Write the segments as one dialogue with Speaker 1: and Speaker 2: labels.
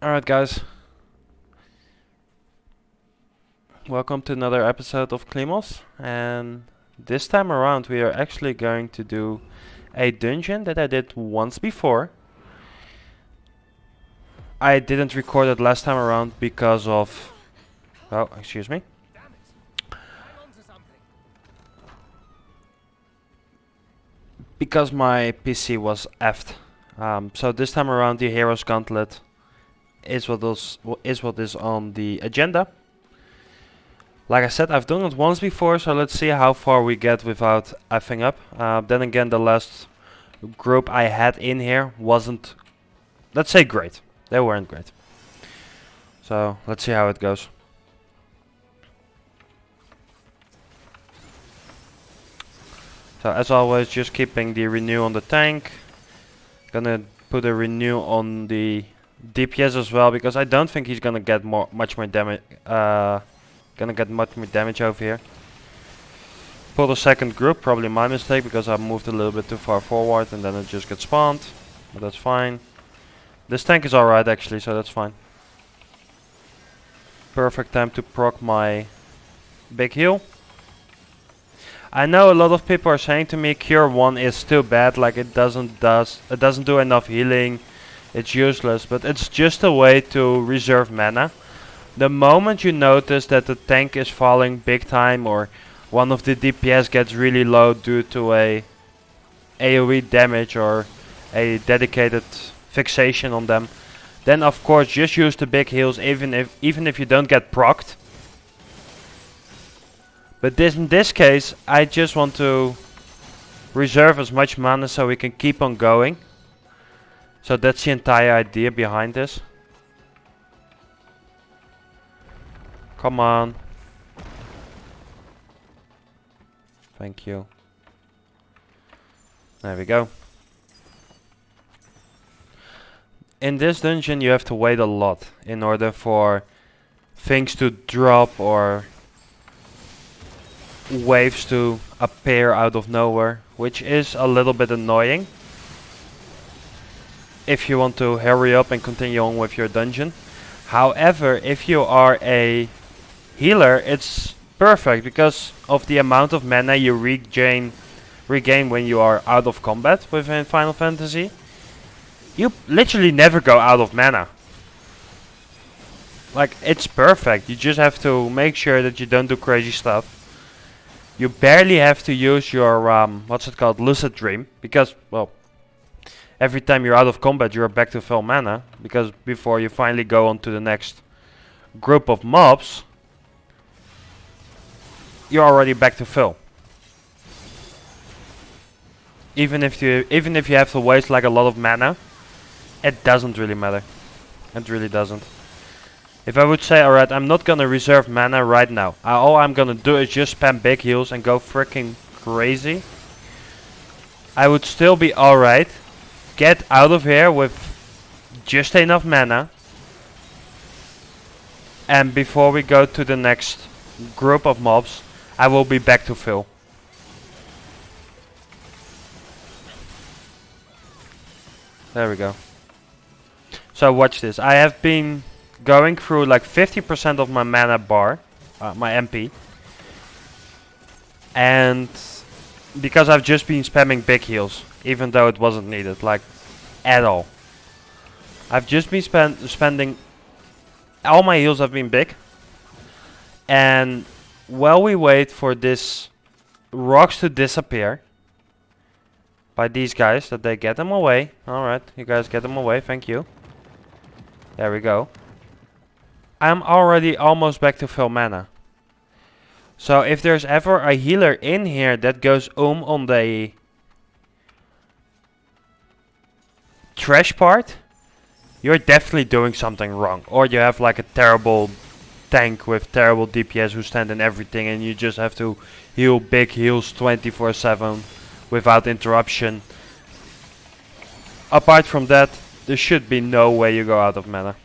Speaker 1: Alright guys, welcome to another episode of Klymos, and this time around we are actually going to do a dungeon that I did once before. I didn't record it last time around because of... oh, excuse me. Because my PC was effed. So this time around the Hero's Gauntlet is what is on the agenda. Like I said, I've done it once before, so let's see how far we get without effing up. Then again, the last group I had in here wasn't, let's say, great. They weren't great. So let's see how it goes. So as always, just keeping the renew on the tank. Gonna put a renew on the DPS as well, because I don't think he's gonna get much more damage. Over here. Pull the second group, probably my mistake, because I moved a little bit too far forward and then it just gets spawned. But that's fine. This tank is alright actually, so that's fine. Perfect time to proc my big heal. I know a lot of people are saying to me Cure 1 is too bad, like it doesn't do enough healing, it's useless, but it's just a way to reserve mana. The moment you notice that the tank is falling big time, or one of the DPS gets really low due to a AoE damage or a dedicated fixation on them, then of course just use the big heals even if you don't get procced. But in this case, I just want to reserve as much mana so we can keep on going. So that's the entire idea behind this. Come on. Thank you. There we go. In this dungeon you have to wait a lot in order for things to drop or waves to appear out of nowhere, which is a little bit annoying if you want to hurry up and continue on with your dungeon. However, if you are a healer, it's perfect because of the amount of mana you regain when you are out of combat within Final Fantasy. You literally never go out of mana. Like, it's perfect. You just have to make sure that you don't do crazy stuff. You barely have to use your, what's it called, Lucid Dream. Because, well, every time you're out of combat you're back to full mana. Because before you finally go on to the next group of mobs, you're already back to full. Even if you have to waste like a lot of mana, it doesn't really matter. It really doesn't. If I would say, alright, I'm not gonna reserve mana right now. All I'm gonna do is just spam big heals and go freaking crazy. I would still be alright. Get out of here with just enough mana. And before we go to the next group of mobs, I will be back to full. There we go. So watch this. I have been going through like 50% of my mana bar, my MP. And because I've just been spamming big heals, even though it wasn't needed, like at all. I've just been spending, all my heals have been big. And while we wait for this rocks to disappear by these guys, that they get them away. Alright, you guys get them away, thank you. There we go. I'm already almost back to full mana. So if there's ever a healer in here that goes on the trash part, you're definitely doing something wrong. Or you have like a terrible tank with terrible DPS who stand in everything and you just have to heal big heals 24/7 without interruption. Apart from that, there should be no way you go out of mana.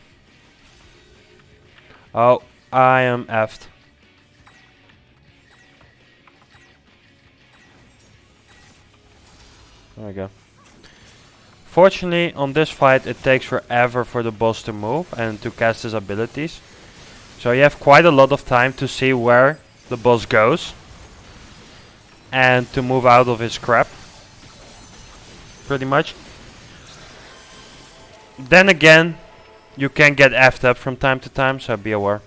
Speaker 1: Oh, I am effed. There we go. Fortunately, on this fight it takes forever for the boss to move and to cast his abilities. So you have quite a lot of time to see where the boss goes and to move out of his crap. Pretty much. Then again, you can get effed up from time to time, so be aware.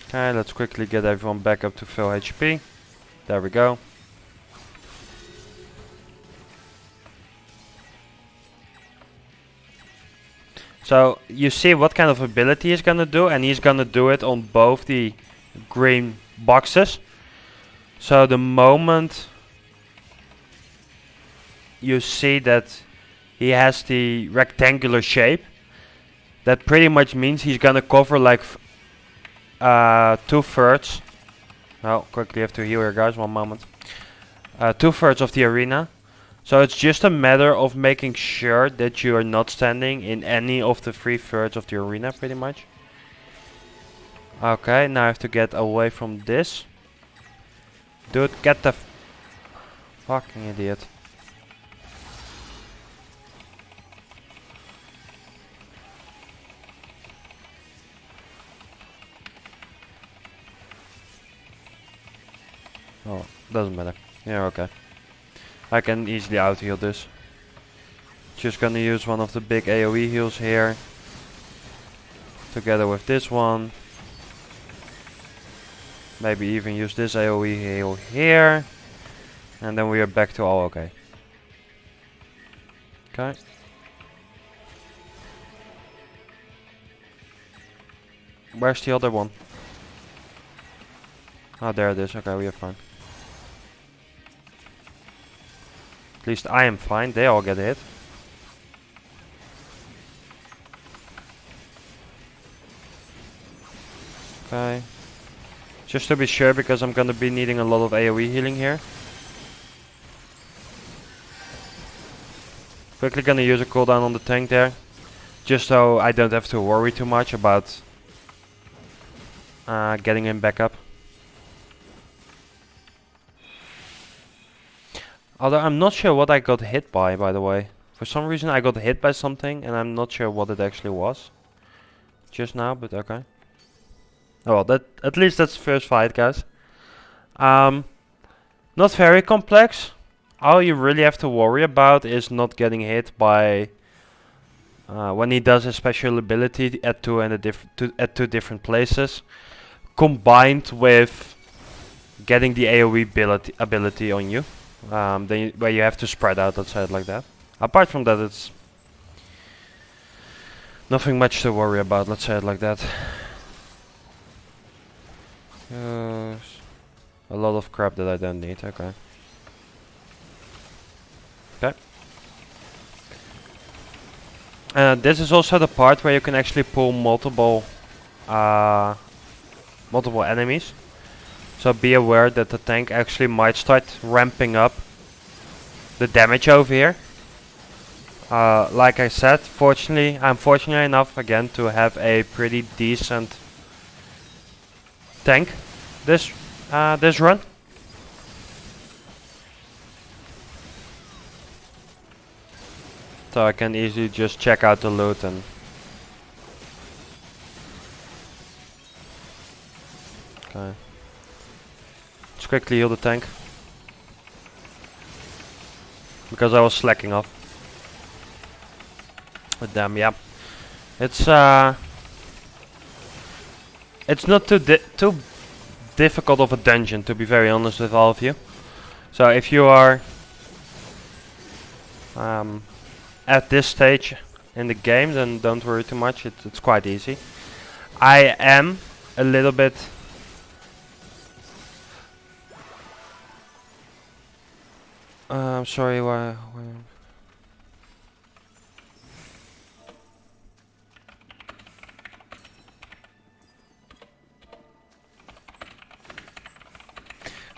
Speaker 1: Okay, let's quickly get everyone back up to full HP. There we go. So you see what kind of ability he's gonna do, and he's gonna do it on both the green boxes. So the moment you see that he has the rectangular shape, that pretty much means he's gonna cover like 2/3. Oh, quickly have to heal here, guys. 1 moment. 2/3 of the arena. So it's just a matter of making sure that you are not standing in any of the 3/3 of the arena, pretty much. Okay, now I have to get away from this. Dude, get the fucking idiot. Oh, doesn't matter. Yeah, okay. I can easily out heal this. Just gonna use one of the big AoE heals here. Together with this one. Maybe even use this AoE heal here. And then we are back to all okay. Okay. Where's the other one? Oh, there it is. Okay, we are fine. At least I am fine. They all get hit. Okay. Just to be sure, because I'm gonna be needing a lot of AoE healing here. Quickly gonna use a cooldown on the tank there. Just so I don't have to worry too much about getting him back up. Although I'm not sure what I got hit by the way. For some reason I got hit by something and I'm not sure what it actually was. Just now, but okay. Oh well, that at least that's the first fight, guys. Not very complex. All you really have to worry about is not getting hit by when he does his special ability at at two different places, combined with getting the AoE ability on you. Where you have to spread out, let's say it like that. Apart from that, it's nothing much to worry about, let's say it like that. Yes. A lot of crap that I don't need, okay. Okay. This is also the part where you can actually pull multiple enemies. So be aware that the tank actually might start ramping up the damage over here. Like I said, I'm fortunate enough again to have a pretty decent tank this run. So I can easily just check out the loot and okay. Let's quickly heal the tank. Because I was slacking off. But damn, yeah. It's not too difficult of a dungeon, to be very honest with all of you. So if you are at this stage in the game, then don't worry too much. It's quite easy. I am a little bit sorry, why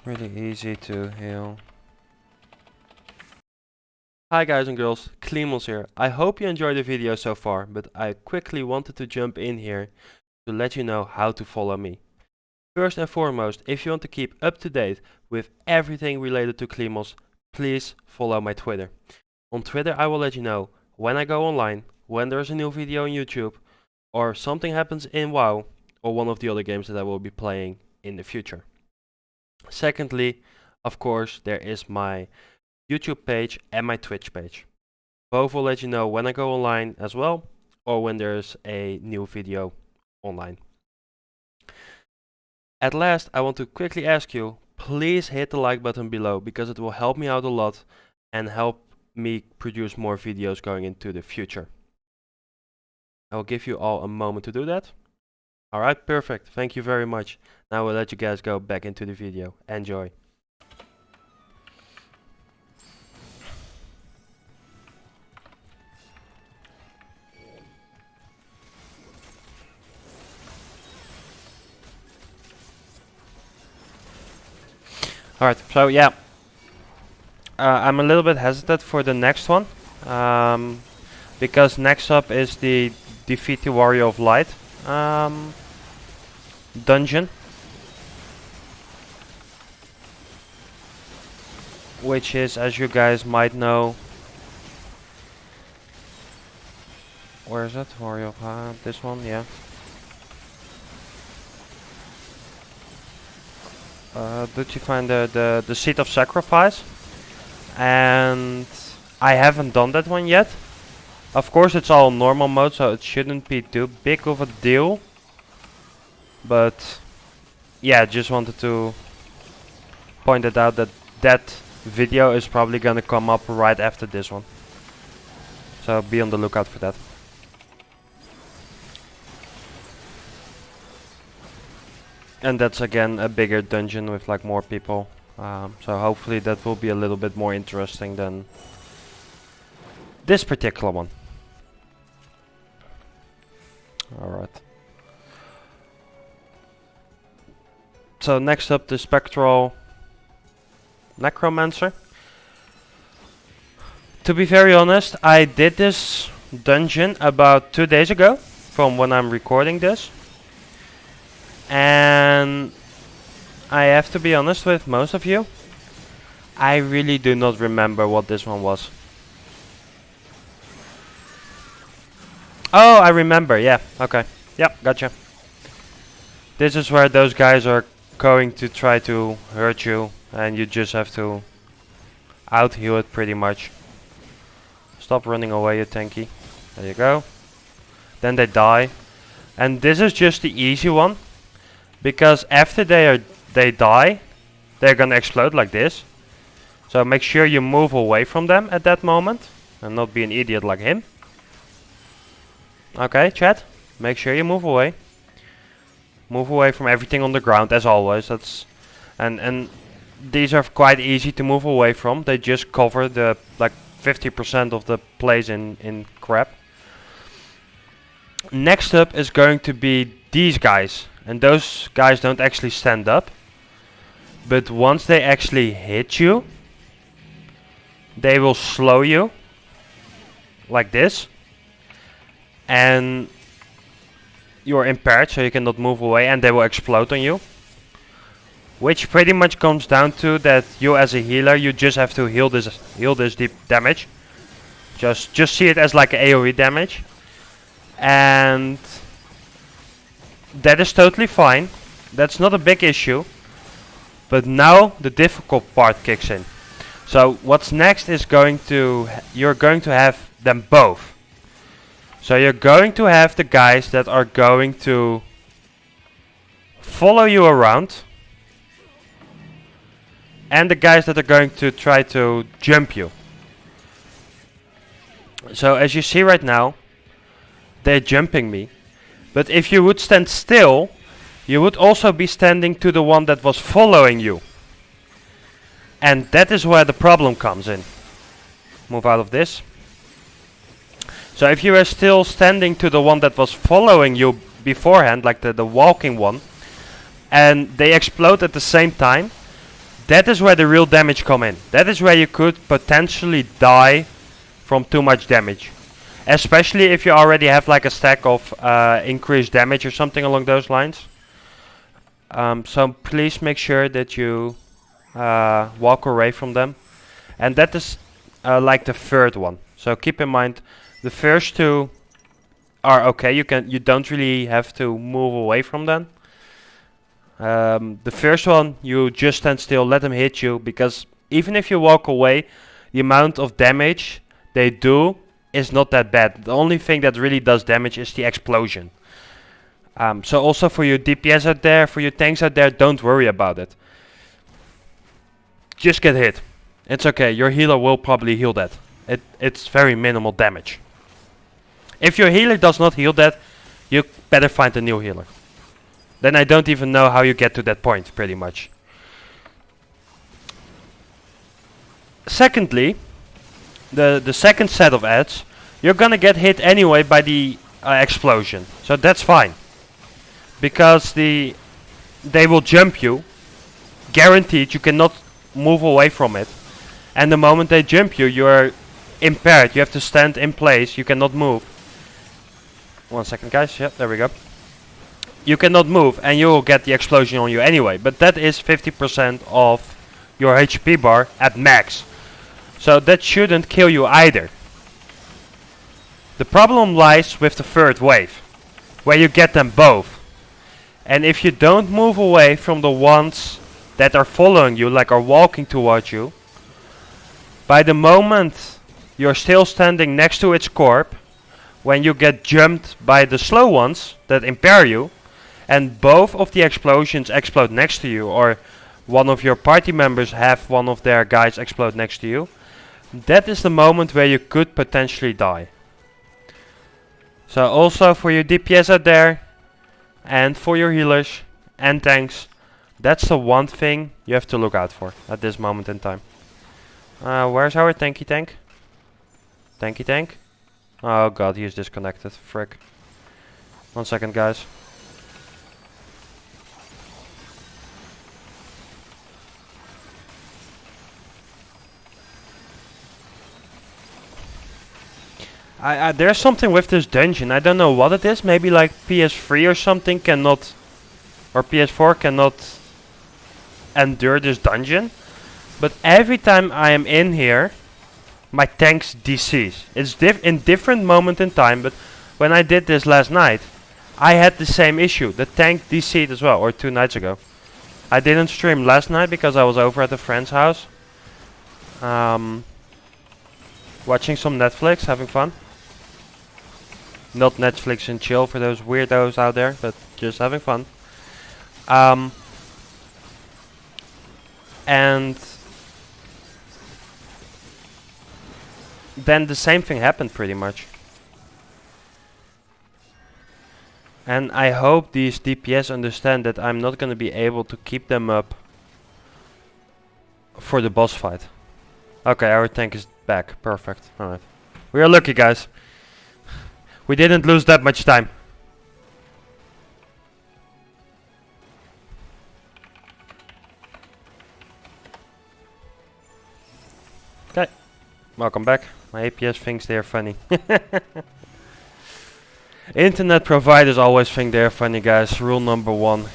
Speaker 1: really easy to heal. Hi guys and girls, Klymos here. I hope you enjoyed the video so far, but I quickly wanted to jump in here to let you know how to follow me. First and foremost, if you want to keep up to date with everything related to Klymos, please follow my Twitter. On Twitter I will let you know when I go online, when there's a new video on YouTube, or something happens in WoW, or one of the other games that I will be playing in the future. Secondly, of course, there is my YouTube page and my Twitch page. Both will let you know when I go online as well, or when there's a new video online. At last, I want to quickly ask you, please hit the like button below, because it will help me out a lot and help me produce more videos going into the future. I will give you all a moment to do that. Alright, perfect. Thank you very much. Now I will let you guys go back into the video. Enjoy. Alright, so yeah. I'm a little bit hesitant for the next one. Because next up is the Defeat the Warrior of Light dungeon. Which is, as you guys might know... Where is it? Warrior of this one, yeah. Did you find the Seat of Sacrifice? And I haven't done that one yet. Of course it's all normal mode, so it shouldn't be too big of a deal. But yeah, just wanted to point it out that that video is probably gonna come up right after this one. So be on the lookout for that. And that's again a bigger dungeon with like more people. So hopefully that will be a little bit more interesting than this particular one. Alright. So next up, the spectral necromancer. To be very honest, I did this dungeon about 2 days ago from when I'm recording this. And I have to be honest with most of you, I really do not remember what this one was. Oh, I remember, yeah, okay. Yep, gotcha. This is where those guys are going to try to hurt you and you just have to out-heal it pretty much. Stop running away, you tanky. There you go. Then they die. And this is just the easy one. Because after they die, they're gonna explode like this. So make sure you move away from them at that moment. And not be an idiot like him. Okay, chat. Make sure you move away. Move away from everything on the ground as always. That's and these are quite easy to move away from. They just cover the like 50% of the place in crap. Next up is going to be these guys. And those guys don't actually stand up. But once they actually hit you, they will slow you. Like this. And you're impaired, so you cannot move away, and they will explode on you. Which pretty much comes down to that you as a healer, you just have to heal this deep damage. Just see it as like AoE damage. And that is totally fine. That's not a big issue. But now the difficult part kicks in. So what's next is you're going to have them both. So you're going to have the guys that are going to follow you around. And the guys that are going to try to jump you. So as you see right now, they're jumping me. But if you would stand still, you would also be standing to the one that was following you. And that is where the problem comes in. Move out of this. So if you are still standing to the one that was following you beforehand, like the walking one, and they explode at the same time, that is where the real damage come in. That is where you could potentially die from too much damage. Especially if you already have like a stack of increased damage or something along those lines. So please make sure that you walk away from them. And that is like the third one. So keep in mind, the first two are okay. You don't really have to move away from them. The first one, you just stand still, let them hit you, because even if you walk away, the amount of damage they do is not that bad. The only thing that really does damage is the explosion. So also for your DPS out there, for your tanks out there, don't worry about it. Just get hit. It's okay, your healer will probably heal that. It's very minimal damage. If your healer does not heal that, you better find a new healer. Then I don't even know how you get to that point, pretty much. Secondly, the second set of ads, you're gonna get hit anyway by the explosion. So that's fine. Because they will jump you. Guaranteed, you cannot move away from it. And the moment they jump you, you're impaired. You have to stand in place. You cannot move. 1 second, guys. Yep, there we go. You cannot move and you will get the explosion on you anyway. But that is 50% of your HP bar at max. So that shouldn't kill you either. The problem lies with the third wave, where you get them both. And if you don't move away from the ones that are following you, like are walking towards you, by the moment you're still standing next to its corpse, when you get jumped by the slow ones that impair you, and both of the explosions explode next to you, or one of your party members have one of their guys explode next to you, that is the moment where you could potentially die. So also for your DPS out there, and for your healers and tanks, that's the one thing you have to look out for at this moment in time. Where's our tanky tank? Tanky tank? Oh god, he is disconnected. Frick. 1 second, guys. There's something with this dungeon. I don't know what it is. Maybe like PS3 or something cannot, or PS4 cannot endure this dungeon. But every time I am in here, my tanks decease. It's in different moment in time, but when I did this last night, I had the same issue. The tank deceased as well, or 2 nights ago. I didn't stream last night because I was over at a friend's house. Watching some Netflix, having fun. Not Netflix and chill for those weirdos out there, but just having fun. And then the same thing happened pretty much. And I hope these DPS understand that I'm not going to be able to keep them up for the boss fight. Okay, our tank is back. Perfect. Alright. We are lucky, guys. We didn't lose that much time. Okay. Welcome back. My APS thinks they're funny. Internet providers always think they're funny, guys. Rule number 1.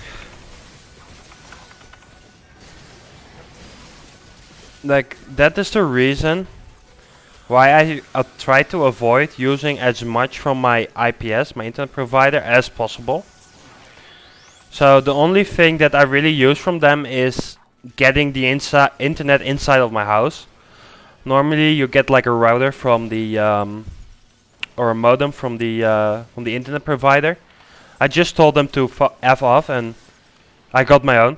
Speaker 1: Like, that is the reason why I try to avoid using as much from my IPS, my internet provider, as possible. So the only thing that I really use from them is getting the internet inside of my house. Normally you get like a router from the or a modem from the internet provider. I just told them to F off and I got my own.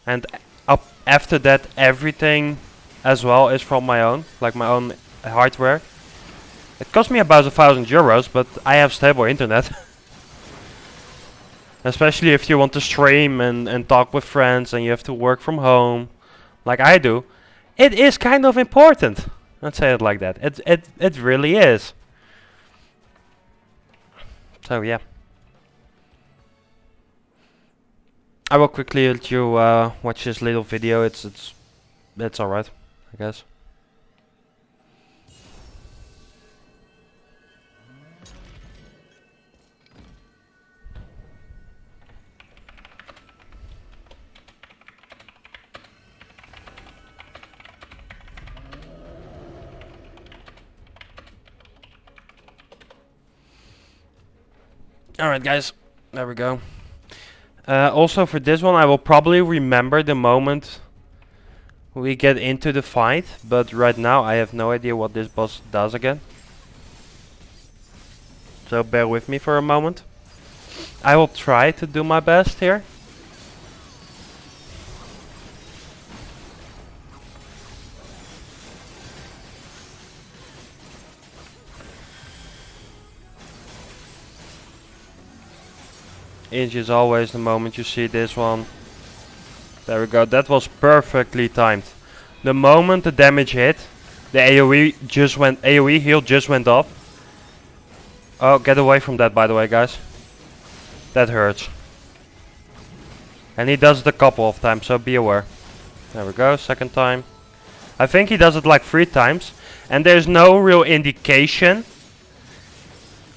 Speaker 1: And up after that everything as well is from my own, like my own hardware. It cost me about €1,000, but I have stable internet. Especially if you want to stream and talk with friends and you have to work from home, like I do. It is kind of important. Let's say it like that. It really is. So yeah. I will quickly let you watch this little video. It's alright, I guess. Alright guys, there we go. Also for this one I will probably remember the moment we get into the fight, but right now I have no idea what this boss does again. So bear with me for a moment. I will try to do my best here. Inch is always the moment you see this one. There we go, that was perfectly timed. The moment the damage hit, the AoE heal just went off. Oh, get away from that by the way guys. That hurts. And he does it a couple of times, so be aware. There we go, second time. I think he does it like 3 times. And there's no real indication.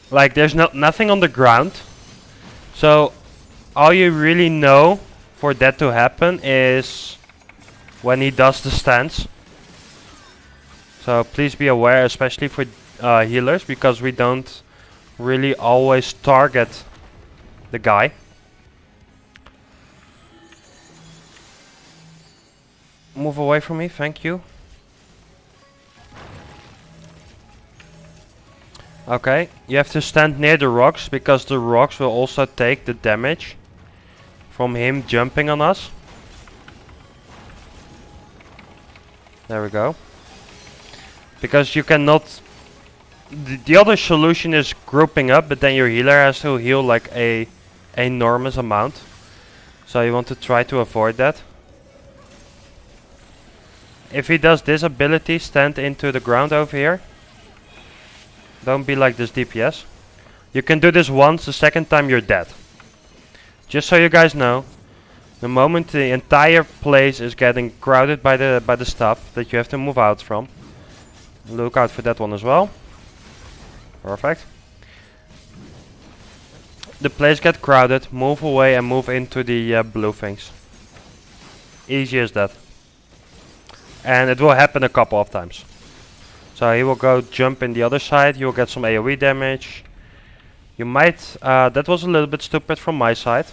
Speaker 1: Like there's nothing on the ground. So all you really know for that to happen is when he does the stance. So please be aware, especially for healers, because we don't really always target the guy. Move away from me, thank you. Okay, you have to stand near the rocks, because the rocks will also take the damage from him jumping on us. There we go. Because you cannot... The other solution is grouping up, but then your healer has to heal like a enormous amount. So you want to try to avoid that. If he does this ability, stand into the ground over here. Don't be like this DPS. You can do this once, the second time you're dead. Just so you guys know, the moment the entire place is getting crowded by the stuff that you have to move out from. Look out for that one as well. Perfect. The place gets crowded, move away and move into the blue things. Easy as that. And it will happen a couple of times. So he will go jump in the other side, you will get some AoE damage. You might, that was a little bit stupid from my side.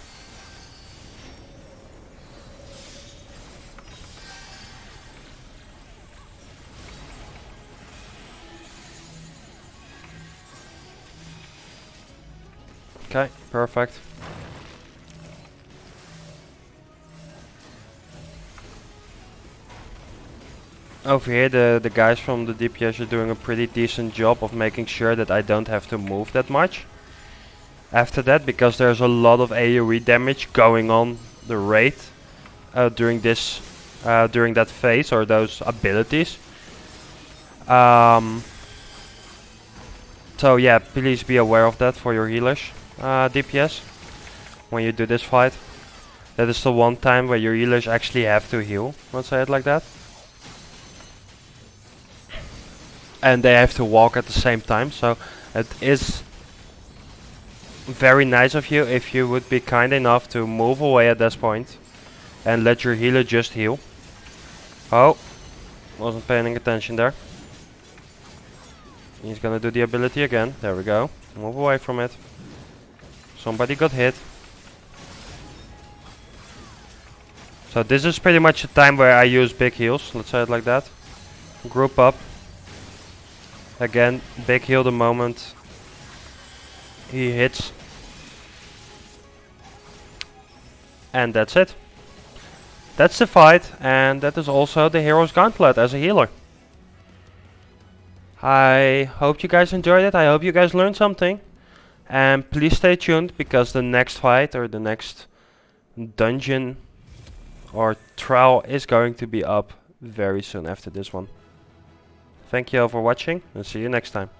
Speaker 1: Okay, perfect. Over here the guys from the DPS are doing a pretty decent job of making sure that I don't have to move that much. After that, because there's a lot of AoE damage going on the raid during that phase or those abilities. So yeah, please be aware of that for your healers, DPS, when you do this fight. That is the one time where your healers actually have to heal, let's say it like that. And they have to walk at the same time, so it is very nice of you if you would be kind enough to move away at this point and let your healer just heal. Oh, wasn't paying attention there. He's gonna do the ability again. There we go. Move away from it. Somebody got hit. So this is pretty much the time where I use big heals, let's say it like that. Group up. Again, big heal the moment he hits. And that's it. That's the fight, and that is also the hero's gauntlet as a healer. I hope you guys enjoyed it, I hope you guys learned something. And please stay tuned, because the next fight or the next dungeon or trial is going to be up very soon after this one. Thank you all for watching, and see you next time.